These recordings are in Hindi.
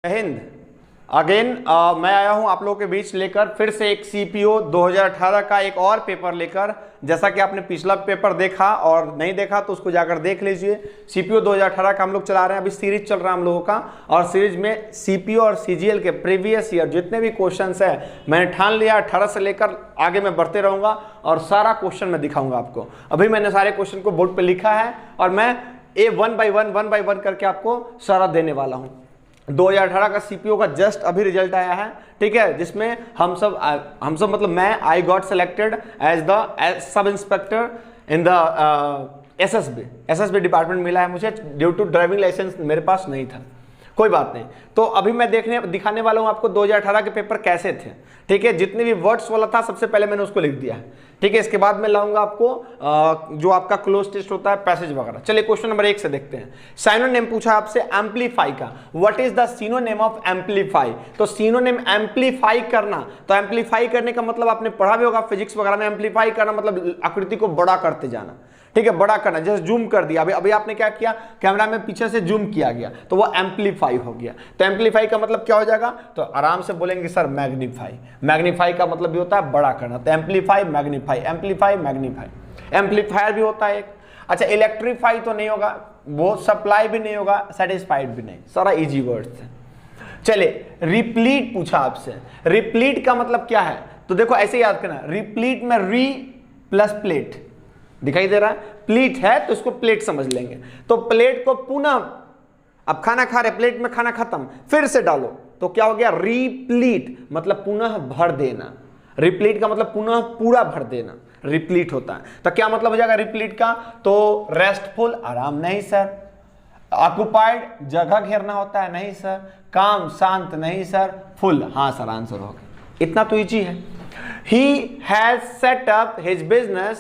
हिंद अगेन मैं आया हूं आप लोगों के बीच लेकर फिर से एक सीपीओ 2018 का एक और पेपर लेकर। जैसा कि आपने पिछला पेपर देखा और नहीं देखा तो उसको जाकर देख लीजिए। सीपीओ 2018 का हम लोग चला रहे हैं, अभी सीरीज चल रहा है हम लोगों का, और सीरीज में सीपीओ और सीजीएल के प्रीवियस ईयर जितने भी क्वेश्चंस है मैंने ठान लिया 18 से लेकर आगे मैं बढ़ते रहूंगा और सारा क्वेश्चन मैं दिखाऊंगा आपको। अभी मैंने सारे क्वेश्चन को बोर्ड पर लिखा है और मैं वन बाई वन करके आपको सारा देने वाला हूँ। 2018 का सीपीओ का जस्ट अभी रिजल्ट आया है, ठीक है, जिसमें हम सब मतलब मैं I got selected as the sub inspector in the SSB department मिला है मुझे, ड्यू टू ड्राइविंग लाइसेंस मेरे पास नहीं था। कोई बात नहीं, तो अभी मैं दिखाने वाला हूं आपको 2018 के पेपर कैसे थे, ठीक है। जितने भी वर्ड्स वाला था सबसे पहले मैंने उसको लिख दिया है, ठीक है। इसके बाद मैं लाऊंगा आपको जो आपका क्लोज टेस्ट होता है, पैसेज वगैरह। चलिए क्वेश्चन नंबर 1 से देखते हैं। सिनोनिम पूछा आपसे एम्पलीफाई का, what is the synonym of amplify. तो सिनोनिम एम्पलीफाई करना, तो एम्पलीफाई करने का मतलब आपने पढ़ा भी होगा फिजिक्स वगैरह में, एम्पलीफाई करना मतलब आकृति को बड़ा करते जाना, ठीक है, बड़ा करना। जैसे जूम कर दिया, अभी आपने क्या किया, कैमरा में पीछे से जूम किया गया तो वो एम्पलीफाई हो गया। तो एम्पलीफाई का मतलब क्या हो जाएगा, तो आराम से बोलेंगे सर मैग्नीफाई। मैग्नीफाई का मतलब भी होता है बड़ा करना, तो amplify magnify, amplify magnify. Amplifier भी होता है एक। अच्छा, इलेक्ट्रीफाई तो नहीं होगा, वो सप्लाई भी नहीं होगा, सेटिस्फाइड भी नहीं, सारा इजी वर्ड्स है। चलिए रिप्लीट पूछा आपसे, रिप्लीट का मतलब क्या है, तो देखो ऐसे याद करना, रिप्लीट में री प्लस प्लेट दिखाई दे रहा है, प्लेट है तो इसको प्लेट समझ लेंगे। तो प्लेट को पुनः, अब खाना खा रहे, प्लेट में खाना खत्म, फिर से डालो तो क्या हो गया, रिप्लीट मतलब पुनः भर देना। रिप्लीट का मतलब पुनः पूरा भर देना, रिप्लीट होता है। तो क्या मतलब हो जाएगा रिप्लीट का, तो रेस्टफुल आराम नहीं सर, ऑक्युपाइड जगह घेरना होता है नहीं सर, काम शांत नहीं सर, फुल हाँ सर आंसर हो गया। इतना तो इजी है। He has set up his business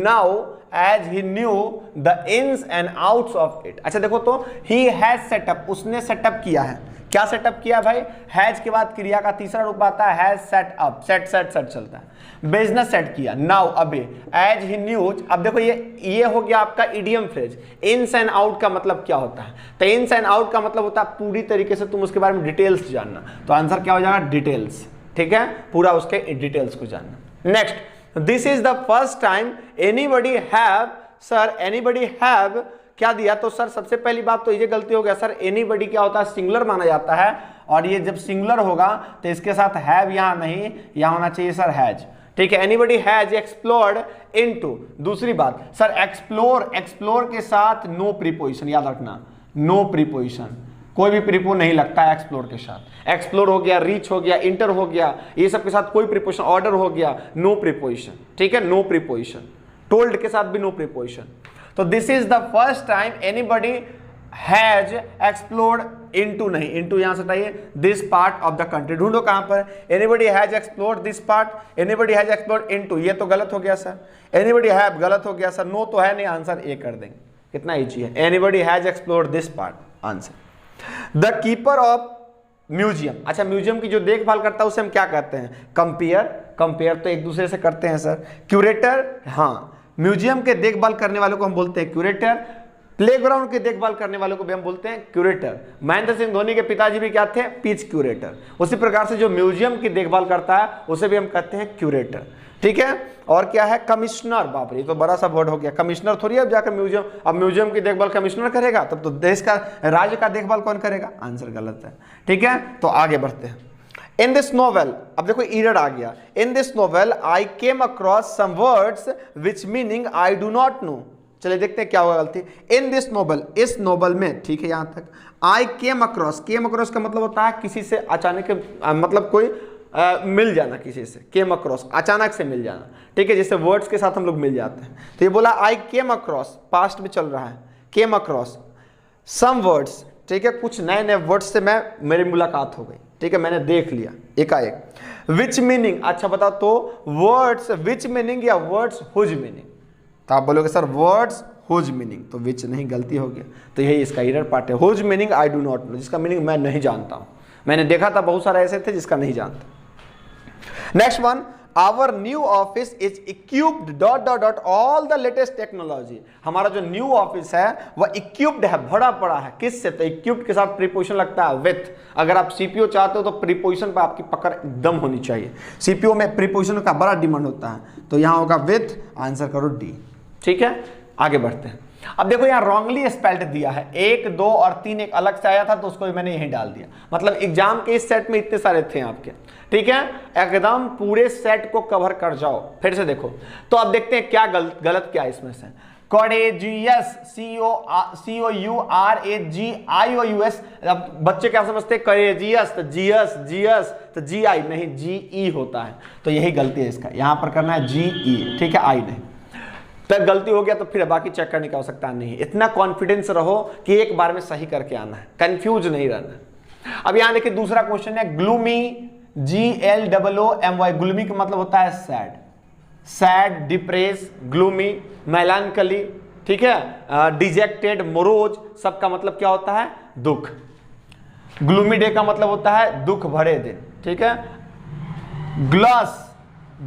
now as he knew the ins and outs of it। अच्छा देखो, तो he has set up, उसने सेटअप किया है। क्या सेटअप किया भाई, हैज के बाद क्रिया का तीसरा रूप आता है हैज सेट अप, सेट चलता है। बिजनेस सेट किया, नाउ अभी, एज ही न्यूज। अब देखो ये हो गया आपका idiom phrase. Ins and out का मतलब क्या होता है, तो इन्स एंड आउट का मतलब होता है पूरी तरीके से तुम उसके बारे में डिटेल्स जानना। तो आंसर क्या हो जाएगा, डिटेल्स, ठीक है, पूरा उसके डिटेल्स को जानना। Next, this is the first time anybody have, sir anybody have क्या दिया, तो सर सबसे पहली बात तो ये गलती हो गया सर, एनीबडी क्या होता है, सिंगुलर माना जाता है, और ये जब सिंगुलर होगा तो इसके साथ हैव यहां नहीं, यहां होना चाहिए सर हैज, ठीक है। Anybody has explored into. दूसरी बात सर, एक्सप्लोर के साथ नो प्रीपोजिशन, याद रखना, नो प्रीपोजिशन, कोई भी प्रीपो नहीं लगता है एक्सप्लोर के साथ। एक्सप्लोर हो गया, रीच हो गया, इंटर हो गया, ये सब के साथ कोई प्रीपोजिशन, ऑर्डर हो गया, नो प्रीपोजिशन, ठीक है, नो प्रीपोजिशन। टोल्ड के साथ भी नो प्रीपोजिशन। तो this is the first time anybody has explored into नहीं, इनटू यहां से हटाइए, this part of the country. ढूंढो कहां पर, anybody has explored this part, anybody has explored into, ये तो गलत हो गया सर, एनीबडी हैव गलत हो गया सर, नो तो है नहीं, आंसर ए कर देंगे, कितना इजी है। Anybody has explored this part, answer. The keeper of museum, अच्छा म्यूजियम की जो देखभाल करता है उसे हम क्या कहते हैं, कंपेयर तो एक दूसरे से करते हैं सर। क्यूरेटर, हाँ, म्यूजियम के देखभाल करने वालों को हम बोलते हैं क्यूरेटर, प्लेग्राउंड की देखभाल करने वालों को भी हम बोलते हैं क्यूरेटर। महेंद्र सिंह धोनी के पिताजी भी क्या थे, पिच क्यूरेटर। उसी प्रकार से जो म्यूजियम की देखभाल करता है उसे भी हम कहते हैं क्यूरेटर, ठीक है। और क्या है, कमिश्नर, बाप रे तो बड़ा सा वर्ड हो गया, कमिश्नर थोड़ी अब जाकर म्यूजियम, अब म्यूजियम की देखभाल कमिश्नर करेगा, तब तो देश का, राज्य का देखभाल कौन करेगा, आंसर गलत है, ठीक है। तो आगे बढ़ते हैं। इन दिस नोवेल, अब देखो ईरड आ गया, in this novel I came across some words which meaning I do not know. चलिए देखते हैं क्या होगा गलती। इन दिस नोवेल, इस नोवेल में, ठीक है यहां तक। आई केम अक्रॉस का मतलब होता है किसी से अचानक, मतलब कोई मिल जाना किसी से, केम अक्रॉस अचानक से मिल जाना, ठीक है, जैसे वर्ड्स के साथ हम लोग मिल जाते हैं। तो ये बोला आई केम अक्रॉस, पास्ट में चल रहा है, केम अक्रॉस सम वर्ड्स, ठीक है, कुछ नए नए वर्ड्स से मेरी मुलाकात हो गई, ठीक है, मैंने देख लिया एकाएक। विच मीनिंग, अच्छा बताओ तो वर्ड्स विच मीनिंग या वर्ड्स हुज मीनिंग, तो आप बोलोगे सर वर्ड्स हुज मीनिंग, तो विच नहीं, गलती हो गया। तो यही इसका एरर पार्ट है, whose meaning I do not know, जिसका मीनिंग मैं नहीं जानता हूं। मैंने देखा था बहुत सारे ऐसे थे जिसका नहीं जानता। Next one, our new office is equipped dot dot dot all the latest technology. हमारा जो न्यू ऑफिस है वह इक्विप्ड है, भरा पड़ा है। किससे? तो इक्विप्ड के साथ प्रीपोजिशन लगता है विथ। अगर आप सीपीओ चाहते हो तो प्रीपोजिशन पर आपकी पकड़ एकदम होनी चाहिए। सीपीओ में प्रीपोजिशन का बड़ा डिमांड होता है, तो यहां होगा विथ, आंसर करो डी। ठीक है, आगे बढ़ते हैं। अब देखो यहाँ रॉन्गली स्पेल्ड दिया है, 1, 2 और 3 एक अलग से आया था तो उसको मैंने यहीं डाल दिया। मतलब एग्जाम के इस सेट में इतने सारे थे आपके, ठीक है, एकदम पूरे सेट को कवर कर जाओ। फिर से देखो तो अब देखते हैं क्या गलत क्या है इसमें से। कोरेजियस, COURAGIOUS। अब बच्चे क्या समझते हैं करेजियस तो जीएस, जीएस तो GI नहीं, GE होता है, तो यही गलती है इसका। यहां पर करना है GE, ठीक है, आई नहीं। तब गलती हो गया तो फिर बाकी चेक करने की आवश्यकता नहीं। इतना कॉन्फिडेंस रहो कि एक बार में सही करके आना है, कंफ्यूज नहीं रहना। अब यहां देखिए दूसरा क्वेश्चन है ग्लूमी, GLOOMY। ग्लूमी का मतलब होता है सैड, सैड, डिप्रेस, ग्लूमी, मेलानकली, ठीक है, डिजेक्टेड, मोरोज, सबका मतलब क्या होता है? दुख। ग्लूमी डे का मतलब होता है दुख भरे दिन, ठीक है। ग्लॉस,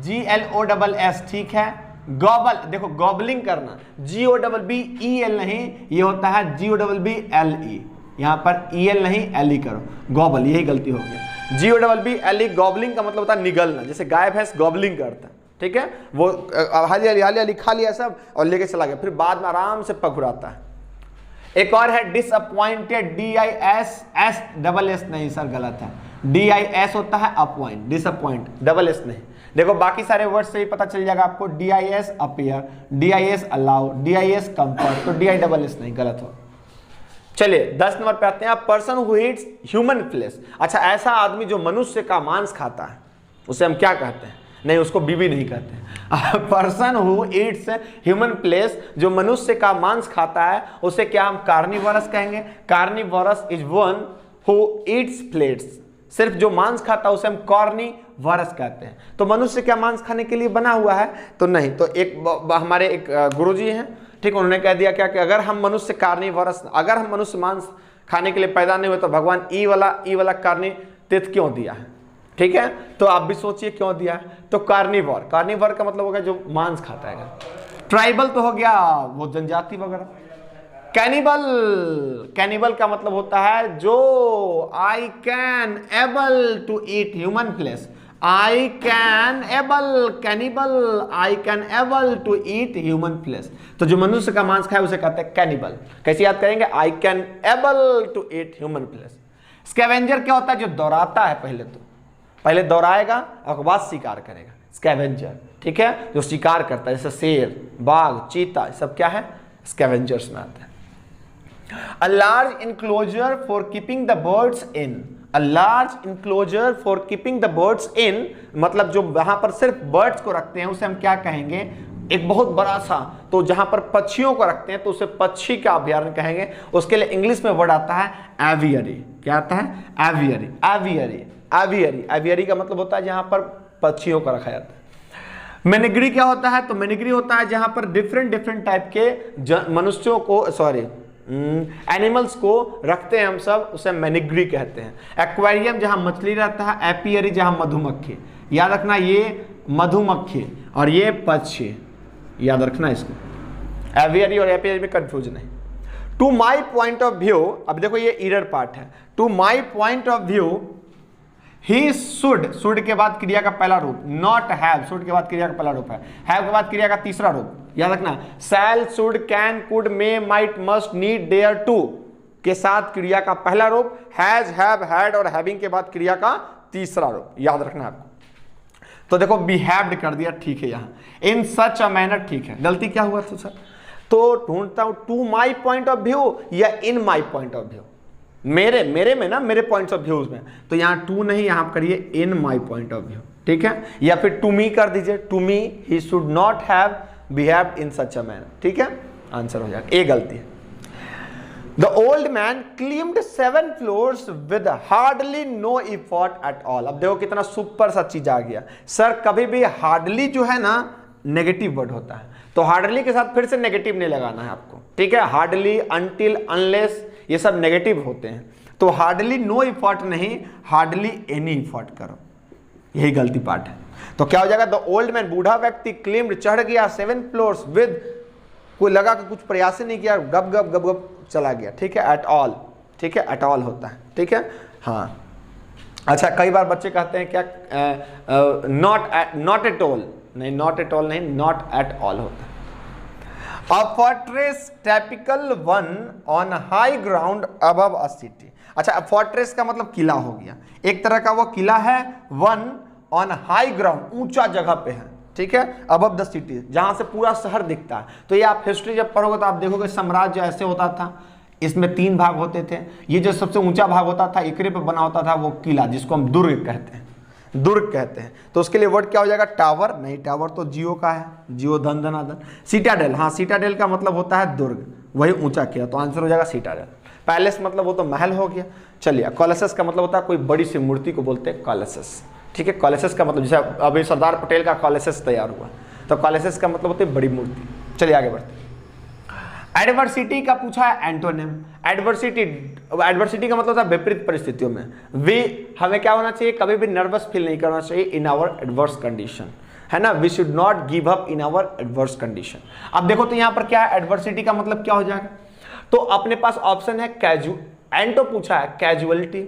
GLOSS, ठीक है। गॉबल, देखो गॉबलिंग करना, GOBBEL नहीं, ये होता है GOBBLE। यहां पर EL नहीं, LE करो, गॉबल, यही गलती हो गया। GOBBLE, गॉबलिंग का मतलब होता है निगलना, जैसे गाय भैंस गॉबलिंग करता है, ठीक है, वो हाली हाली हाली हाली खा लिया सब और लेके चला गया, फिर बाद में आराम से पगुराता है। एक और है डिसअपॉइंटेड, DISS नहीं सर, गलत है, DIS होता है अपॉइंट, डिसअपॉइंट, SS नहीं। देखो बाकी सारे वर्ड से ही पता चल जाएगा आपको, DIS appear, DIS allow, DIS comfort, तो DISS नहीं, गलत हो। चलिए 10 नंबर पे आते हैं। Person who eats human flesh. अच्छा, ऐसा आदमी जो मनुष्य का मांस खाता है उसे हम क्या कहते हैं? नहीं, उसको बीबी नहीं कहते। Person who eats human flesh, जो मनुष्य का मांस खाता है उसे क्या हम कार्निवोरस कहेंगे? Carnivorous is one who eats flesh. सिर्फ जो मांस खाता है उसे हम कार्निवोरस कहते हैं। तो मनुष्य क्या मांस खाने के लिए बना हुआ है? तो नहीं। तो एक हमारे एक गुरुजी हैं, ठीक, उन्होंने कह दिया क्या कि अगर हम मनुष्य कार्निवोरस, अगर हम मनुष्य मांस खाने के लिए पैदा नहीं हुए तो भगवान ई वाला कार्नितिथ क्यों दिया है? ठीक है, तो आप भी सोचिए क्यों दिया है। तो कार्निवोर, कार्निवोर का मतलब होगा जो मांस खाता है। ट्राइबल तो हो गया वो जनजाति वगैरह। कैनिबल, कैनिबल का मतलब होता है जो I can able to eat human flesh. I can able, cannibal, I can able to eat human flesh. तो जो मनुष्य का मांस खाए उसे कहते हैं कैनिबल। कैसे याद करेंगे? I can able to eat human flesh. Scavenger क्या होता है? जो दौड़ाता है, पहले दौड़ाएगा और बाद शिकार करेगा, स्कैवेंजर, ठीक है, जो शिकार करता है, जैसे शेर, बाघ, चीता, सब क्या है? स्कैवेंजर्स में आता है। A large enclosure for keeping the birds in, a large enclosure for keeping the birds in, मतलब जो वहां पर सिर्फ बर्ड्स को रखते हैं उसे हम क्या कहेंगे? एक बहुत बड़ा सा, तो जहां पर पक्षियों को रखते हैं तो उसे पक्षी का अभयारण्य कहेंगे। उसके लिए इंग्लिश में वर्ड आता है एवियरी। क्या आता है? Aviary, aviary, aviary. एवियरी का मतलब होता है जहां पर पक्षियों को रखा जाता है। मेनिग्री क्या होता है? तो मेनिग्री होता है जहां पर डिफरेंट टाइप के मनुष्यों को, सॉरी, एनिमल्स को रखते हैं हम सब, उसे मेनिग्री कहते हैं। एक्वेरियम जहां मछली रहता है, एपियरी जहां मधुमक्खी। याद रखना ये मधुमक्खी और ये पक्षी, याद रखना इसको। एवियरी और एपियरी में कंफ्यूज नहीं। To my point of view, अब देखो ये इरर पार्ट है। To my point of view he should के बाद क्रिया का पहला रूप, नॉट हैव, शुड के बाद क्रिया का पहला रूप है, हैव के बाद क्रिया का तीसरा रूप। याद रखना, shall, should, can, could, may, might, must, need, dare, to के साथ क्रिया का पहला रूप, हैज, हैव, हैड और हैविंग के बाद क्रिया का तीसरा रूप। याद रखना आपको। तो देखो बिहेव्ड कर दिया, ठीक है, यहां इन सच अ मैनर, ठीक है। गलती क्या हुआ तो सर? तो ढूंढता हूं to my point of view या in my point of view. मेरे में ना, मेरे पॉइंट्स ऑफ व्यूज में, तो यहां टू नहीं, यहां करिए in my point of view, ठीक है, या फिर टू मी कर दीजिए। To me he should not have behaved in such a manner, ठीक है, आंसर हो जाएगा। ए गलती है। The old man climbed 7 floors with hardly no effort at all. अब देखो कितना सुपर सा चीज आ गया। सर कभी भी हार्डली जो है ना नेगेटिव वर्ड होता है, तो हार्डली के साथ फिर से नेगेटिव नहीं लगाना है आपको, ठीक है। हार्डली, अनटिल, अनलेस, ये सब नेगेटिव होते हैं। तो हार्डली नो इफर्ट नहीं, हार्डली एनी इफर्ट करो, यही गलती पार्ट है। तो क्या हो जाएगा, द ओल्ड मैन, बूढ़ा व्यक्ति, क्लेम्ड, चढ़ गया 7 फ्लोर्स विद, कोई लगा कि कुछ प्रयास ही नहीं किया, गप गप गप गप चला गया, ठीक है, एट ऑल, ठीक है, एट ऑल होता है, ठीक है, हाँ। अच्छा, कई बार बच्चे कहते हैं क्या, नॉट एट ऑल, नहीं, नॉट एट ऑल नहीं, नॉट एट ऑल होता है। A fortress typical one on high ground above a city. अच्छा, फोर्ट्रेस का मतलब किला हो गया, एक तरह का वो किला है, वन ऑन हाई ग्राउंड, ऊंचा जगह पे है, ठीक है, अबव द सिटी, जहां से पूरा शहर दिखता है। तो ये आप हिस्ट्री जब पढ़ोगे तो आप देखोगे साम्राज्य ऐसे होता था, इसमें 3 भाग होते थे, ये जो सबसे ऊंचा भाग होता था, एकरे पे बना होता था वो किला, जिसको हम दुर्ग कहते हैं, दुर्ग कहते हैं। तो उसके लिए वर्ड क्या हो जाएगा, टावर, नहीं, टावर तो जियो का है, जियो धन धनाधन। सिटाडेल, हाँ, सिटाडेल का मतलब होता है दुर्ग, वही ऊंचा किया, तो आंसर हो जाएगा सिटाडेल। पैलेस मतलब वो तो महल हो गया। चलिए, कॉलेसेस का मतलब होता है कोई बड़ी सी मूर्ति को बोलते हैं कॉलेसेस, ठीक है। कॉलेसेस का मतलब, जैसे अभी सरदार पटेल का कॉलेसेस तैयार हुआ, तो कॉलेसेस का मतलब होती है बड़ी मूर्ति। चलिए आगे बढ़ते हैं। एडवर्सिटी का पूछा है एंटोनिम। एडवर्सिटी का मतलब होता है विपरीत परिस्थितियों में। हमें क्या होना चाहिए, कभी भी नर्वस फील नहीं करना चाहिए इन आवर एडवर्स कंडीशन, है ना, we should not give up in our adverse condition. अब देखो तो यहाँ पर क्या है, एडवर्सिटी का मतलब क्या हो जाएगा, तो अपने पास ऑप्शन है एंटो पूछा है, कैजुअलिटी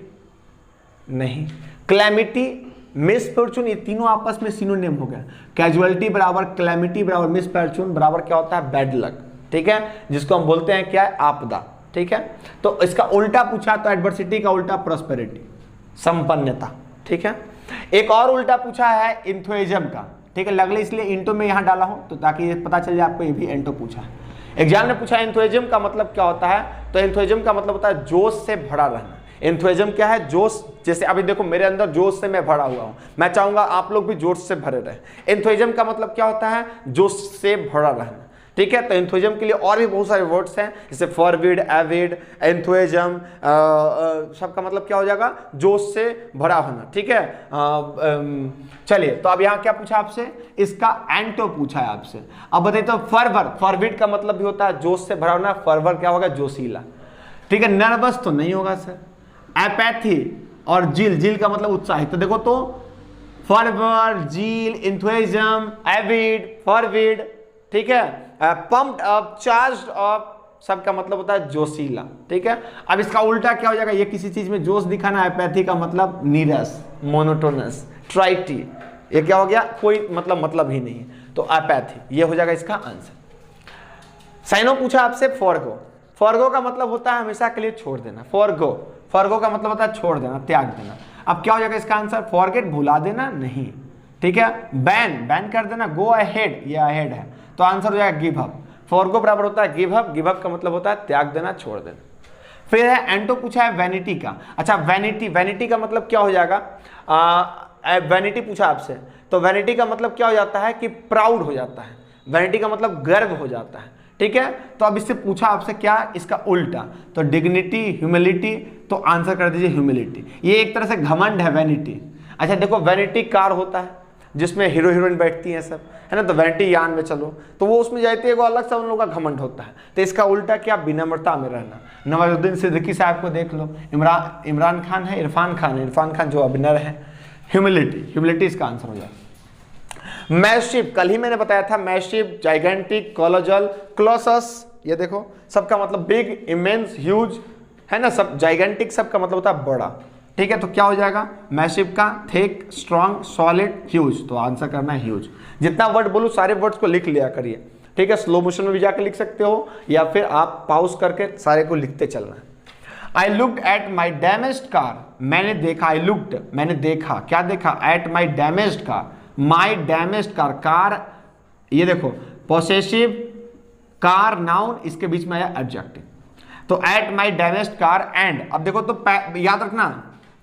नहीं, क्लैमिटी, मिसफॉर्चून, ये तीनों आपस में सिनोनिम हो गया। कैजुअलिटी बराबर क्लैमिटी बराबर मिसफॉर्चून बराबर क्या होता है, बैड लक, ठीक है, जिसको हम बोलते हैं क्या है, आपदा, ठीक है। तो इसका उल्टा पूछा, तो एडवर्सिटी का उल्टा प्रॉस्पेरिटी, संपन्नता, ठीक है। एक और उल्टा पूछा है इंथुइज्म का, ठीक है, लगले इसलिए इंटो में यहां डाला हूं, तो ताकि ये पता चल जाए आपको, ये भी एंटो पूछा है। एग्जाम ने पूछा इंथुइज्म का मतलब क्या होता है, तो इंथुइज्म का मतलब होता है जोश से भरा रहना। इंथुइज्म क्या है, जोश, जैसे अभी देखो मेरे अंदर जोश से मैं भरा हुआ हूं, मैं चाहूंगा आप लोग भी जोश से भरे रहे। इंथुइज्म का मतलब क्या होता है, जोश से भरा रहना, ठीक है। तो एंथुइज्म के लिए और भी बहुत सारे वर्ड्स हैं, जैसे फॉरविड, एविड, एंथुइज्म, सबका मतलब क्या हो जाएगा, जोश से भरा होना, ठीक है। चलिए, तो अब यहाँ क्या पूछा आपसे, इसका एंटो पूछा है आपसे। अब बताइए, तो फॉरवर्ड, फॉरविड का मतलब भी होता है जोश से भरा होना, फॉरवर्ड क्या होगा, जोशीला, ठीक है। नर्वस तो नहीं होगा सर। एपैथी और जील, जील का मतलब उत्साहित, तो देखो तो फॉरवर्ड, जील, एंथुइज्म, एविड, फॉरविड, ठीक है, पम्प्ड अप, चार्ज्ड अप, सबका मतलब होता है जोशीला, ठीक है। अब इसका उल्टा क्या हो जाएगा, ये किसी चीज में जोश दिखाना, एपैथी का मतलब नीरस, मोनोटोनस, ट्राइटी, ये क्या हो गया, कोई मतलब ही नहीं है, तो एपैथी, ये हो जाएगा इसका आंसर। साइनो पूछा आपसे फॉरगो। फॉरगो का मतलब होता है हमेशा के लिए छोड़ देना, फॉरगो, फॉरगो का मतलब होता है छोड़ देना, त्याग देना। अब क्या हो जाएगा इसका आंसर, फॉरगेट, भुला देना नहीं, ठीक है। बैन, बैन कर देना, गो अहेड, ये अहेड है, तो आंसर हो जाएगा गिव अप। फॉरगो बराबर होता है गिव अप, गिव अप का मतलब होता है त्याग देना, छोड़ देना। फिर है एंटो पूछा है वैनिटी का। अच्छा, वैनिटी, वैनिटी का मतलब क्या हो जाएगा, वैनिटी पूछा आपसे, तो वैनिटी का मतलब क्या हो जाता है कि प्राउड हो जाता है, वैनिटी का मतलब गर्व हो जाता है, ठीक है। तो अब इससे पूछा आपसे क्या, इसका उल्टा, तो डिग्निटी, ह्यूमिलिटी, तो आंसर कर दीजिए ह्यूमिलिटी। ये एक तरह से घमंड है, वैनिटी। अच्छा देखो, वैनिटी कार होता है जिसमें हीरो हीरोइन बैठती हैं सब, है ना, तो वैनिटी यान में चलो, तो वो उसमें जाती है, वो अलग सा उन लोगों का घमंड होता है। तो इसका उल्टा क्या, विनम्रता में रहना। नवाजुद्दीन सिद्दीकी साहब को देख लो, इमरान खान है, इरफान खान जो अभिनय है, ह्यूमिलिटी, ह्यूमिलिटी इसका आंसर हो जाए। मैसिव, कल ही मैंने बताया था, मैसिव, जाइगेंटिक, कोलोजल, क्लोसस, ये देखो सबका मतलब बिग, इमेंस, ह्यूज, है ना, सब जाइगेंटिक सबका मतलब होता है बड़ा, ठीक है। तो क्या हो जाएगा, मैसिव का थिक, स्ट्रॉन्ग, सॉलिड, ह्यूज, तो आंसर करना है ह्यूज। जितना वर्ड बोलूं सारे वर्ड्स को लिख लिया करिए, ठीक है। स्लो मोशन में भी जाकर लिख सकते हो, या फिर आप पॉज करके सारे को लिखते चलना है। आई looked at my damaged car, मैंने देखा, आई लुक्ड, मैंने देखा, क्या देखा, eight my damaged car, my damaged car, car, ये देखो पोसेसिव, कार नाउन, इसके बीच में आया एडजेक्टिव, तो eight my damaged car and. अब देखो तो याद रखना,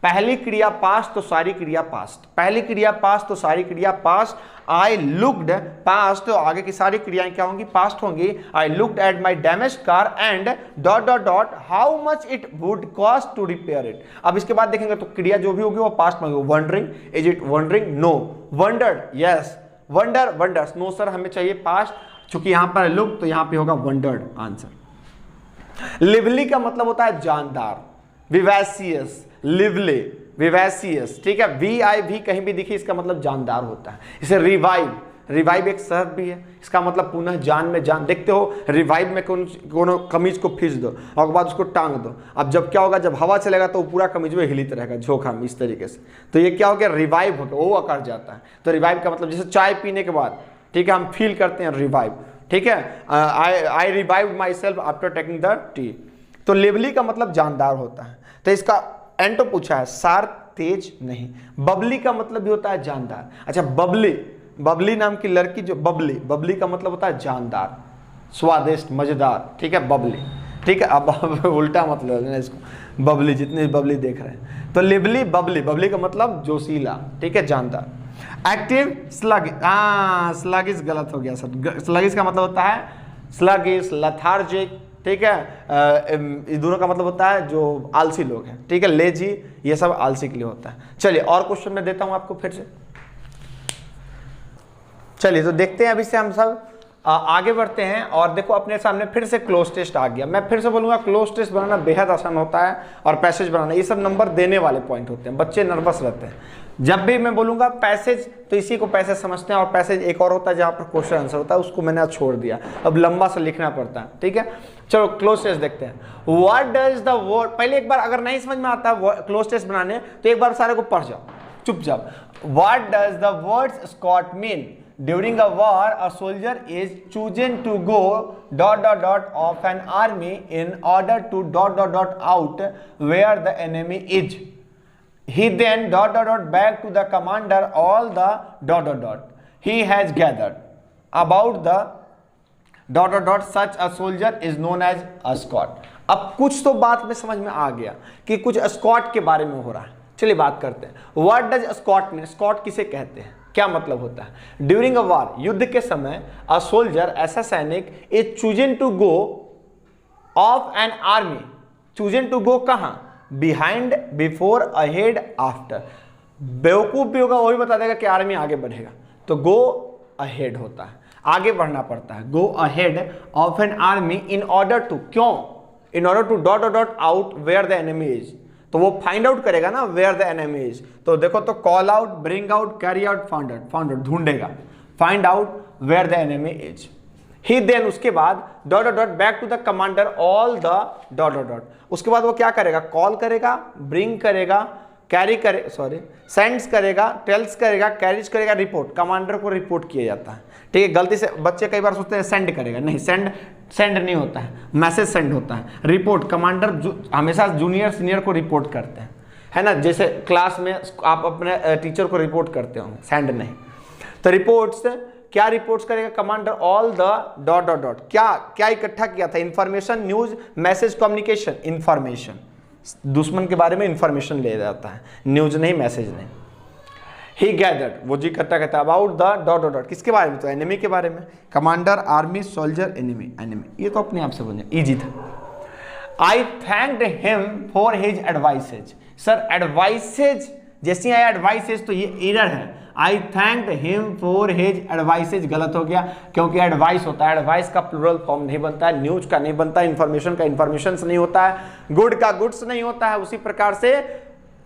पहली क्रिया पास्ट तो सारी क्रिया पास्ट, पहली क्रिया पास्ट तो सारी क्रिया पास्ट, आई लुक्ड पास्ट तो आगे की सारी क्रियाएं क्या होंगी, पास्ट होंगी। I looked at my damaged car and dot dot dot how much it would cost to repair it. अब इसके बाद देखेंगे तो क्रिया जो भी होगी वो पास्ट में होगी। Wondering, is it wondering, no. Wondered, yes. Wonder, wonders, no sir हमें चाहिए पास्ट, चूंकि यहां पर लुक तो यहां पे होगा वंडर्ड आंसर। लिवली का मतलब होता है जानदार, विवैसियस, लिवली, विवैसियस, ठीक है। VIV कहीं भी दिखी इसका मतलब जानदार होता है। इसे रिवाइव, रिवाइव एक शब्द भी है, इसका मतलब पुनः जान में जान। देखते हो रिवाइव में कोनो कमीज को खींच दो और उसके बाद उसको टांग दो, अब जब क्या होगा, जब हवा चलेगा तो पूरा कमीज में हिलित रहेगा झोंका में इस तरीके से, तो ये क्या हो गया, रिवाइव हो गया, वो अकर जाता है। तो रिवाइव का मतलब जैसे चाय पीने के बाद, ठीक है, हम फील करते हैं रिवाइव, ठीक है, I revive myself after taking the tea. तो लेवली का मतलब जानदार होता है। तो इसका एंटो पूछा है, शार्प, तेज नहीं। बबली का मतलब भी होता है जानदार। अच्छा, बबली, बबली नाम की लड़की जो बबली, बबली का मतलब होता है जानदार, स्वादिष्ट, मजेदार, ठीक है, बबली, ठीक है। अब उल्टा मतलब है इसको, बबली, जितने बबली देख रहे हैं। तो लिवली, बबली, बबली का मतलब जोशीला, ठीक है, जानदार। एक्टिव, स्लग, स्लगिश गलत हो गया सर। स्लगिश का मतलब होता है स्लगिश, लथार्जिक, ठीक है। इस दोनों का मतलब होता है जो आलसी लोग हैं, ठीक है। लेजी, ये सब आलसी के लिए होता है। चलिए और क्वेश्चन मैं देता हूं आपको फिर से। चलिए तो देखते हैं, अभी से हम सब आगे बढ़ते हैं। और देखो अपने सामने फिर से क्लोज टेस्ट आ गया। मैं फिर से बोलूंगा, क्लोज टेस्ट बनाना बेहद आसान होता है और पैसेज बनाना, ये सब नंबर देने वाले पॉइंट होते हैं। बच्चे नर्वस रहते हैं जब भी मैं बोलूंगा पैसेज, तो इसी को पैसेज समझते हैं। और पैसेज एक और होता है जहां पर क्वेश्चन आंसर होता है, उसको मैंने आज छोड़ दिया, अब लंबा सा लिखना पड़ता है, ठीक है। चलो क्लोज टेस्ट देखते हैं। व्हाट डज द वर्ड, पहले एक बार अगर नहीं समझ में आता है क्लोज टेस्ट बनाने, तो एक बार सारे को पढ़ जाओ चुपचाप। What does the word Scot mean? During a war, a soldier is chosen to go ... of an army in order to ... out where the enemy is. He then ... back to the commander all the ... he has gathered about the ... such a soldier is known as a Scot. अब कुछ तो बात में समझ में आ गया कि कुछ स्कॉट के बारे में हो रहा है। चलिए बात करते हैं। What does Scot mean? Scot किसे कहते हैं, क्या मतलब होता है? ड्यूरिंग अ वार, युद्ध के समय, अ सोल्जर, ऐसा सैनिक, is chosen to go of an army. Chosen to go कहां? Behind, before, ahead, after. बेवकूफ भी होगा वही बता देगा कि आर्मी आगे बढ़ेगा, तो गो अहेड होता है, आगे बढ़ना पड़ता है। Go ahead of an army in order to, क्यों? In order to ... out where the enemy is. तो वो फाइंड आउट करेगा ना वेयर द एनिमी इज। तो देखो, तो call out, bring out, carry out, found out. Found out ढूंढेगा, find out where the enemy is. He then, उसके बाद ... back to the commander all the ... उसके बाद वो क्या करेगा? कॉल करेगा, ब्रिंग करेगा, कैरी करे, सॉरी, सेंड्स करेगा, टेल्स करेगा, कैरीज करेगा, रिपोर्ट। कमांडर को रिपोर्ट किया जाता है, ठीक है। गलती से बच्चे कई बार सोचते हैं सेंड करेगा, नहीं, सेंड नहीं होता है, मैसेज सेंड होता है। रिपोर्ट, कमांडर हमेशा जूनियर सीनियर को रिपोर्ट करते हैं, है ना, जैसे क्लास में आप अपने टीचर को रिपोर्ट करते हो, सेंड नहीं। तो रिपोर्ट्स, क्या रिपोर्ट्स करेगा कमांडर? ऑल द ... क्या इकट्ठा किया था? Information, news, message, communication. Information, दुश्मन के बारे में इंफॉर्मेशन ले जाता है, न्यूज नहीं, मैसेज नहीं। ही गैदर्ड, वो जी इकट्ठा करता है। अबाउट द ... किसके बारे में? तो एनिमी के बारे में। Commander, army, soldier, enemy. Enemy, ये तो अपने आप से बन जाए, इजी था। I thanked him for his advices. Sir advices जैसे आया एडवाइसेज तो ये एरर है। I thanked him for his advices गलत हो गया, क्योंकि एडवाइस होता है, एडवाइस का प्लूरल फॉर्म नहीं बनता है, न्यूज का नहीं बनता है, इंफॉर्मेशन का इंफॉर्मेशन नहीं होता है, गुड का गुड्स नहीं होता है, उसी प्रकार से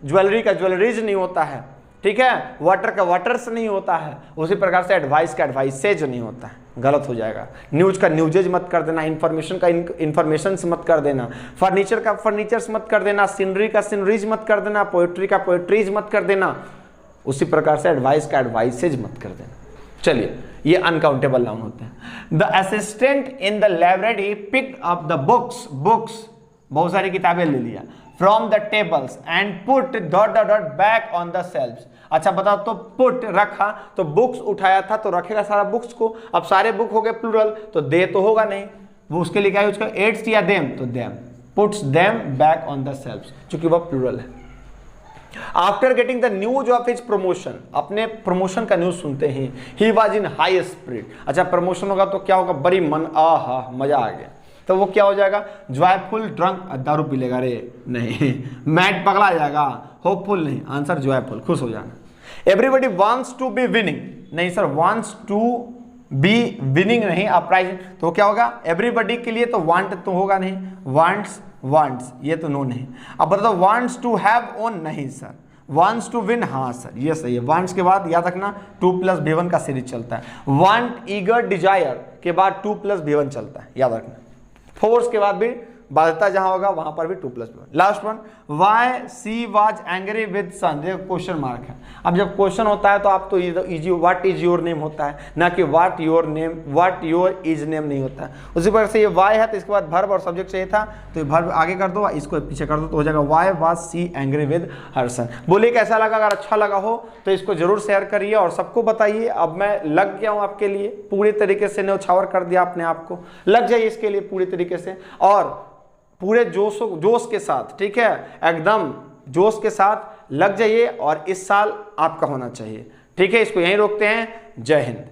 ज्वेलरी का ज्वेलरीज नहीं होता है, ठीक है। वाटर का वाटर्स नहीं होता है, उसी प्रकार से एडवाइस का एडवाइसेज नहीं होता है, गलत हो जाएगा। न्यूज का न्यूजेज मत कर देना, इंफॉर्मेशन का इंफॉर्मेशन मत कर देना, फर्नीचर का फर्नीचर्स मत कर देना, सीनरी का सीनरीज मत कर देना, पोएट्री का पोएट्रीज मत कर देना, उसी प्रकार से एडवाइस का एडवाइसेज मत कर देना। चलिए, ये अनकाउंटेबल नाउन होते हैं। The assistant in the library picked up the books, बहुत सारी किताबें ले लिया, from the tables and put ... back on the shelves. अच्छा बताओ, तो पुट रखा, तो बुक्स उठाया था तो रखेगा सारा बुक्स को। अब सारे बुक हो गए प्लूरल, तो दे तो होगा नहीं, वो उसके लिए क्या है, उसका एड्स या देम, तो them, puts them back on the shelfs, क्योंकि वह प्लूरल है। After getting the news of his promotion, अपने प्रमोशन का न्यूज सुनते ही, he was in high spirit. अच्छा, प्रमोशन होगा तो क्या होगा? बड़ी मन, आहा मजा आ गया, तो वो क्या हो जाएगा? जॉयफुल, ड्रंक, दारू पी लेगा रे, नहीं, मैड पगला जाएगा, होपफुल नहीं, आंसर जॉयफुल, खुश हो जाना। Everybody wants to be winning, नहीं sir, wants to be winning नहीं, अपराइजिंग, तो क्या होगा? एवरीबडी के लिए तो वांट तो होगा नहीं, वांट्स, ये तो नो नहीं। अब बताओ, वांट्स टू हैव ओन, नहीं सर, वांट्स टू विन, हाँ सर ये सही है। वांट्स के बाद याद रखना 2 + V1 का सीरीज चलता है। वांट, ईगर, डिजायर के बाद 2 + V1 चलता है, याद रखना। फोर्स के बाद भी बाध्यता जहां होगा वहां पर भी 2 + V1। Last one, why she was angry with son, ये क्वेश्चन मार्क है। अब जब क्वेश्चन होता है तो आप तो easy what is your name होता है, ना कि what your name, what your is name नहीं होता है। उसी प्रकार से ये वाई है तो इसके बाद वर्ब और सब्जेक्ट चाहिए था, तो ये वर्ब आगे कर दो, इसको पीछे कर दो, तो हो जाएगा why was she angry with her son. बोलिए कैसा लगा, अगर अच्छा लगा हो तो इसको जरूर शेयर करिए और सबको बताइए। अब मैं लग गया हूँ आपके लिए पूरी तरीके से, न्यौछावर कर दिया अपने आप को, लग जाइए इसके लिए पूरी तरीके से और पूरे जोश के साथ, ठीक है, एकदम जोश के साथ लग जाइए और इस साल आपका होना चाहिए, ठीक है। इसको यहीं रोकते हैं। जय हिंद।